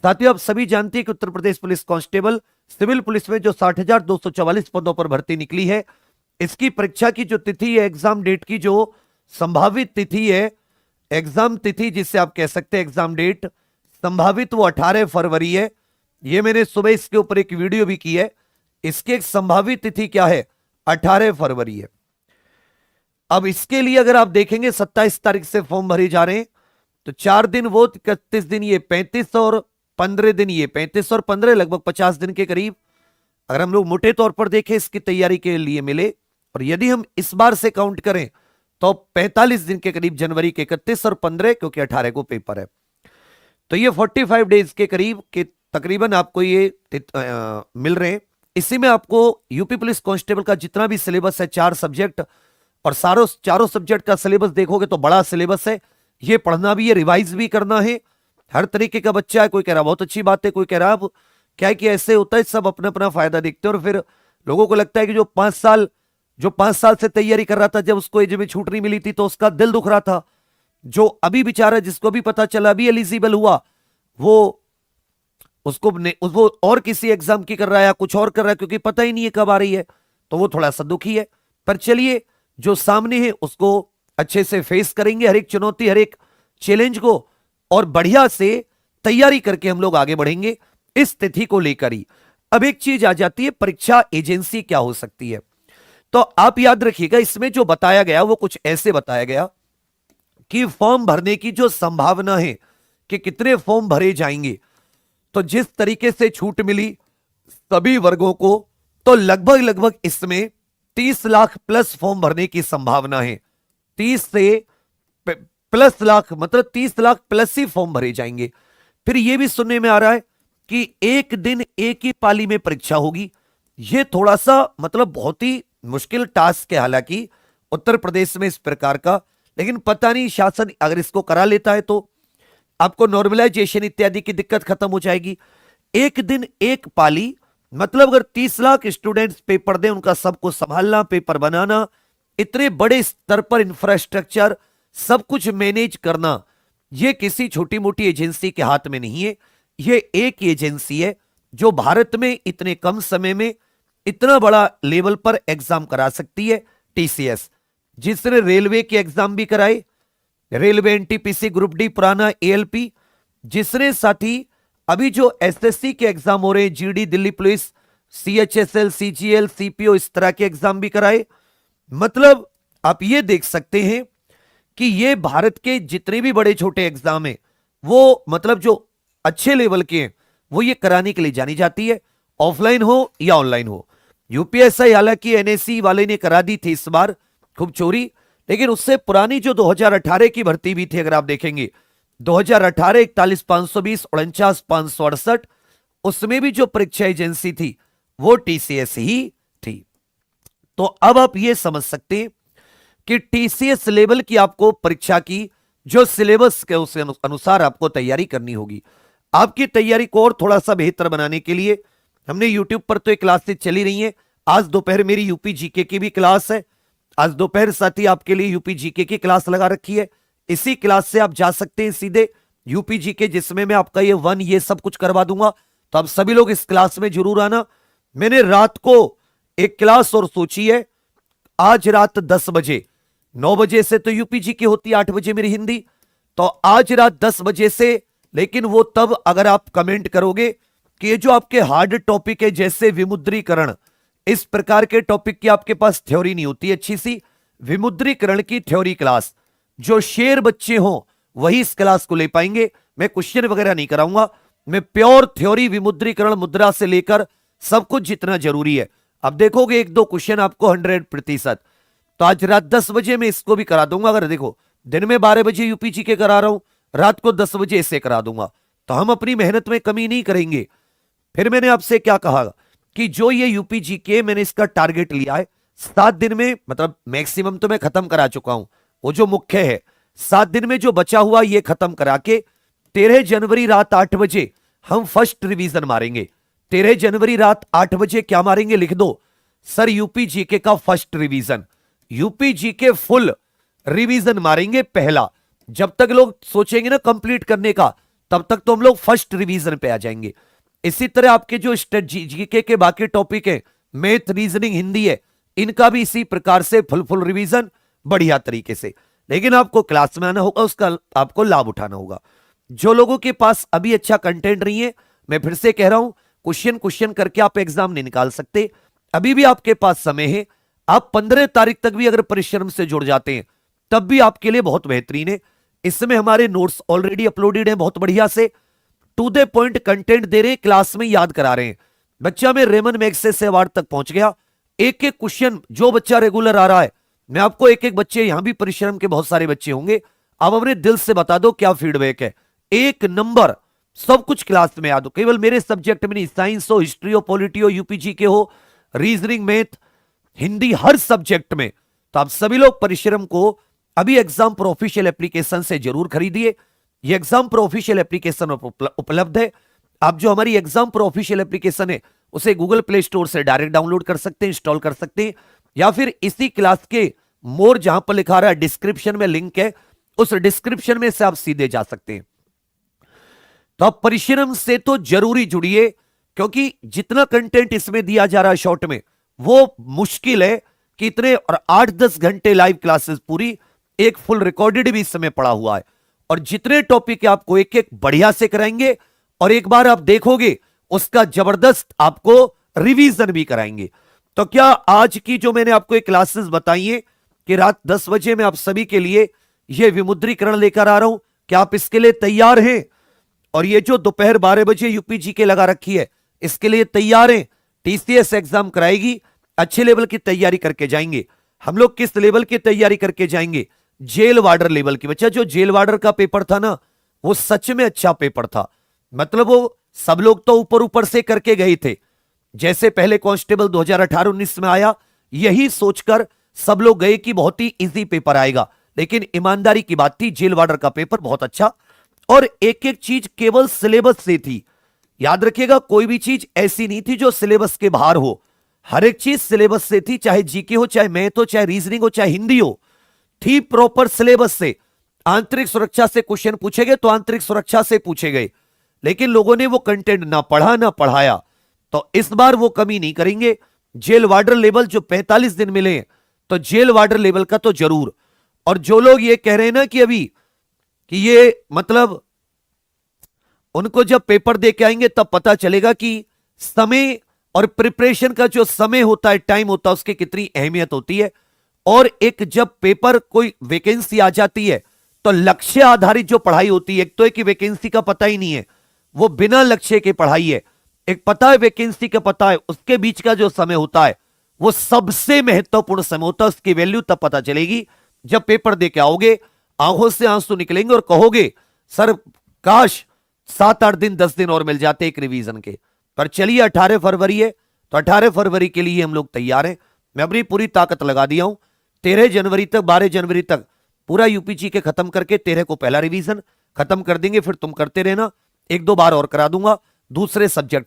साथियों, आप सभी जानते हैं कि Uttar Pradesh police constable civil police में जो 60,244 पदों पर भर्ती निकली है, इसकी परीक्षा की जो तिथि है, एग्जाम डेट की जो संभावित तिथि है, एग्जाम तिथि जिसे आप कह सकते हैं एग्जाम डेट संभावित, वो 18 फरवरी है। ये मैंने सुबह इसके ऊपर एक वीडियो भी की है। इसकी एक संभावित तिथि क्या है? 18 फरवरी है। अब इसके लिए अगर आप देखेंगे 27 तारीख से फॉर्म भरे जा रहे हैं, तो 4 दिन वो, 31 दिन ये, 35 और 15 दिन ये, 35 और 15 लगभग 50 दिन के करीब अगर हम लोग मोटे तौर पर देखें इसकी तैयारी के लिए मिले। और यदि हम इस बार से काउंट करें तो 45 दिन के करीब, जनवरी के 31 और 15, क्योंकि 18 को पेपर है, तो ये 45 डेज के करीब के तकरीबन आपको ये मिल रहे हैं। इसी में आपको यूपी पुलिस कांस्टेबल का जितना भी सिलेबस है, 4 सब्जेक्ट, और चारों सब्जेक्ट का सिलेबस देखोगे तो बड़ा सिलेबस है। ये पढ़ना भी है, रिवाइज भी करना है। हर तरीके का बच्चा है। कोई कह रहा बहुत अच्छी बात है, कोई कह रहा अब क्या है कि ऐसे होता है, सब अपना अपना फायदा देखते हैं। और फिर लोगों को लगता है कि जो 5 साल से तैयारी कर रहा था, जब उसको एज में छूट नहीं मिली थी तो उसका दिल दुख रहा था। जो अभी बेचारा, जिसको भी पता चला अभी एलिजिबल हुआ, वो वो और किसी एग्जाम की कर रहा है या कुछ और कर रहा है, क्योंकि पता ही नहीं है कब आ रही है, तो वो थोड़ा सा दुखी है। पर चलिए, जो सामने है उसको अच्छे से फेस करेंगे, हर एक चुनौती, हर एक चैलेंज को, और बढ़िया से तैयारी करके हम लोग आगे बढ़ेंगे इस तिथि को लेकर ही। अब एक चीज आ जाती है, परीक्षा एजेंसी क्या हो सकती है। तो आप याद रखिएगा, इसमें जो बताया गया वो कुछ ऐसे बताया गया कि फॉर्म भरने की जो संभावना है कि कितने फॉर्म भरे जाएंगे, तो जिस तरीके से छूट मिली सभी वर्गों को, तो लगभग लगभग इसमें 30 लाख प्लस फॉर्म भरने की संभावना है। 30 से प्लस लाख, मतलब 30 लाख प्लस ही फॉर्म भरे जाएंगे। फिर यह भी सुनने में आ रहा है कि एक दिन एक ही पाली में परीक्षा होगी। यह थोड़ा सा मतलब बहुत ही मुश्किल टास्क है हालांकि उत्तर प्रदेश में इस प्रकार का, लेकिन पता नहीं शासन अगर इसको करा लेता है तो आपको नॉर्मलाइजेशन इत्यादि की दिक्कत खत्म हो जाएगी। एक दिन एक पाली, मतलब अगर 30 लाख स्टूडेंट्स पेपर दें, उनका सबको संभालना, पेपर बनाना, इतने बड़े स्तर पर इंफ्रास्ट्रक्चर सब कुछ मैनेज करना, यह किसी छोटी मोटी एजेंसी के हाथ में नहीं है। यह एक एजेंसी है जो भारत में इतने कम समय में इतना बड़ा लेवल पर एग्जाम करा सकती है। टीसीएस, जिसने रेलवे के एग्जाम भी कराए, रेलवे एनटीपीसी ग्रुप डी पुराना एएलपी, जिसने साथ ही अभी जो एसएससी के एग्जाम हो रहे हैं, GD, Delhi police, CHSL, CGL, CPO, इस तरह के एग्जाम भी कराए। मतलब आप ये देख सकते हैं कि ये भारत के जितने भी बड़े छोटे एग्जाम हैं, वो मतलब जो अच्छे लेवल के हैं, वो ये कराने के लिए जानी जाती है, ऑफलाइन हो या ऑनलाइन हो। यूपीएसआई हालांकि एनएससी वाले ने करा दी थी इस बार खूब चोरी, लेकिन उससे पुरानी जो 2018 की भर्ती भी थी, अगर आप देखेंगे 2018 41,520, 49,568, उसमें भी जो परीक्षा एजेंसी थी वो टीसीएस ही थी। तो अब आप ये समझ सकते हैं कि टीसीएस लेवल की आपको परीक्षा की जो सिलेबस के उस अनुसार आपको तैयारी करनी होगी। आपकी तैयारी को और थोड़ा सा बेहतर बनाने के लिए हमने यूट्यूब पर तो एक क्लासेस चली रही है। आज दोपहर मेरी यूपी जीके की भी क्लास है। आज दोपहर साथ ही आपके लिए यूपी जीके की क्लास लगा रखी है। इसी क्लास से आप जा सकते हैं सीधे यूपी जीके, जिसमें मैं आपका ये 1 ये सब कुछ करवा दूंगा। तो आप सभी लोग इस क्लास में जरूर आना। मैंने रात को एक क्लास और सोची है, आज रात 10 बजे, 9 बजे से तो यूपी जीके होती है, 8 बजे मेरी हिंदी, तो आज रात 10 बजे से, लेकिन वो तब अगर आप कमेंट करोगे कि ये जो आपके हार्ड टॉपिक है जैसे विमुद्रीकरण, इस प्रकार के टॉपिक की आपके पास थ्योरी नहीं होती अच्छी सी, विमुद्रीकरण की थ्योरी क्लास, जो शेर बच्चे हो वही इस क्लास को ले पाएंगे। मैं क्वेश्चन वगैरह नहीं कराऊंगा, मैं प्योर थ्योरी, विमुद्रीकरण, मुद्रा से लेकर सब कुछ जितना जरूरी है। अब देखोगे 1-2 क्वेश्चन आपको 100%। तो आज रात 10 बजे मैं इसको भी करा दूंगा। अगर देखो दिन में 12 बजे यूपी जी के करा रहा हूं, रात को 10 बजे इसे करा दूंगा, तो हम अपनी मेहनत में कमी नहीं करेंगे। फिर मैंने आपसे क्या कहा कि जो ये यूपी जी के मैंने इसका टारगेट लिया है 7 दिन में, मतलब मैक्सिमम तो मैं खत्म करा चुका हूं, वो जो मुख्य है 7 दिन में जो बचा हुआ ये खत्म करा के 13 जनवरी रात 8 बजे हम फर्स्ट रिवीजन मारेंगे। 13 जनवरी रात 8 बजे क्या मारेंगे, लिख दो सर, यूपी जीके का first revision, UP GK full revision मारेंगे पहला। जब तक लोग सोचेंगे ना कंप्लीट करने का, तब तक तो हम लोग फर्स्ट रिवीजन पे आ जाएंगे। इसी तरह आपके जो जीके के बाकी टॉपिक है, मैथ, रीजनिंग, हिंदी है, इनका भी इसी प्रकार से फुल रिवीजन बढ़िया तरीके से। लेकिन आपको क्लास में आना होगा, उसका आपको लाभ उठाना होगा। जो लोगों के पास अभी अच्छा कंटेंट नहीं है, मैं फिर से कह रहा हूं, क्वेश्चन करके आप एग्जाम नहीं निकाल सकते। अभी भी आपके पास समय है, आप 15 तारीख तक भी अगर परिश्रम से जुड़ जाते हैं तब भी आपके लिए बहुत बेहतरीन है। इसमें हमारे नोट्स ऑलरेडी अपलोडेड हैं बहुत बढ़िया से, टू द पॉइंट कंटेंट दे रहे हैं, क्लास में याद करा रहे हैं। बच्चा में रेमन मैग्सेसे अवार्ड तक पहुंच गया। एक एक क्वेश्चन जो बच्चा रेगुलर आ रहा है, मैं आपको एक एक बच्चे, यहां भी परिश्रम के बहुत सारे बच्चे होंगे, आप अपने दिल से बता दो क्या फीडबैक है। एक नंबर, सब कुछ क्लास में याद हो, केवल मेरे सब्जेक्ट में नहीं, साइंस हो, हिस्ट्री हो, पॉलिटी हो, यूपीजी के हो, रीजनिंग, मैथ, हिंदी, हर सब्जेक्ट में। तो आप सभी लोग परिश्रम को अभी एग्जाम प्रो ऑफिशियल एप्लीकेशन से जरूर खरीदिए। ये एग्जाम प्रो ऑफिशियल एप्लीकेशन उपलब्ध है। आप जो हमारी एग्जाम प्रो ऑफिशियल एप्लीकेशन है उसे गूगल प्ले स्टोर से डायरेक्ट डाउनलोड कर सकते हैं, इंस्टॉल कर सकते हैं, या फिर इसी क्लास के मोर जहां पर लिखा रहा है डिस्क्रिप्शन में लिंक है, उस डिस्क्रिप्शन में से आप सीधे जा सकते हैं। तो आप परिश्रम से तो जरूरी जुड़िए, क्योंकि जितना कंटेंट इसमें दिया जा रहा है शॉर्ट में, वो मुश्किल है कि इतने, और 8-10 घंटे लाइव क्लासेस पूरी, एक फुल रिकॉर्डेड भी इस समय पड़ा हुआ है, और जितने टॉपिक आपको एक एक बढ़िया से कराएंगे, और एक बार आप देखोगे उसका जबरदस्त आपको रिवीजन भी कराएंगे। तो क्या आज की जो मैंने आपको एक क्लासेस बताई है कि रात 10 बजे मैं आप सभी के लिए यह विमुद्रीकरण लेकर आ रहा हूं, क्या आप इसके लिए तैयार हैं? और ये जो दोपहर 12 बजे यूपीजी के लगा रखी है, इसके लिए तैयार हैं? टीसीएस एग्जाम कराएगी, अच्छे लेवल की तैयारी करके जाएंगे। हम लोग किस लेवल की तैयारी करके जाएंगे? जेल वार्डर लेवल की। बच्चा, जो जेल वार्डर का पेपर था ना, वो सच में अच्छा पेपर था। मतलब वो सब लोग तो ऊपर ऊपर से करके गए थे, जैसे पहले कांस्टेबल 2018-19 में आया, यही सोचकर सब लोग गए कि बहुत ही इजी पेपर आएगा। लेकिन ईमानदारी की बात थी, जेल वार्डर का पेपर बहुत अच्छा, और एक एक चीज केवल सिलेबस से थी। याद रखिएगा, कोई भी चीज ऐसी नहीं थी जो सिलेबस के बाहर हो, हर एक चीज सिलेबस से थी, चाहे जीके हो, चाहे मैथ हो, चाहे रीजनिंग हो, चाहे हिंदी हो, थी प्रॉपर सिलेबस से। आंतरिक सुरक्षा से क्वेश्चन पूछे गए तो आंतरिक सुरक्षा से पूछे गए, लेकिन लोगों ने वो कंटेंट ना पढ़ा ना पढ़ाया। तो इस बार वो कमी नहीं करेंगे। जेल वार्डर लेवल जो 45 दिन मिले हैं, तो जेल वार्डर लेवल का तो जरूर। और जो लोग ये कह रहे हैं ना कि अभी कि ये मतलब उनको जब पेपर दे के आएंगे तब पता चलेगा कि समय और प्रिपरेशन का जो समय होता है, टाइम होता है, उसकी कितनी अहमियत होती है। और एक जब पेपर कोई वैकेंसी आ जाती है तो लक्ष्य आधारित जो पढ़ाई होती है, एक तो है कि वैकेंसी का पता ही नहीं है, वो बिना लक्ष्य के पढ़ाई है। एक पता है वैकेंसी का पता है, उसके बीच का जो समय होता है वो सबसे महत्वपूर्ण समय होता है। उसकी वैल्यू तब पता चलेगी जब पेपर दे के आओगे, आंखों से आंसू निकलेंगे और कहोगे सर काश 7-8 दिन 10 दिन और मिल जाते एक रिवीजन के। पर चलिए 18 फरवरी है, तो 18 फरवरी के लिए हम लोग तैयार हैं। मैं अपनी पूरी ताकत लगा दिया हूं। 13 जनवरी तक 12 जनवरी तक पूरा यूपीजी के खत्म करके 13 को पहला रिवीजन खत्म कर देंगे। फिर तुम करते रहना, 1-2 बार और करा दूंगा दूसरे सब्जेक्ट पर।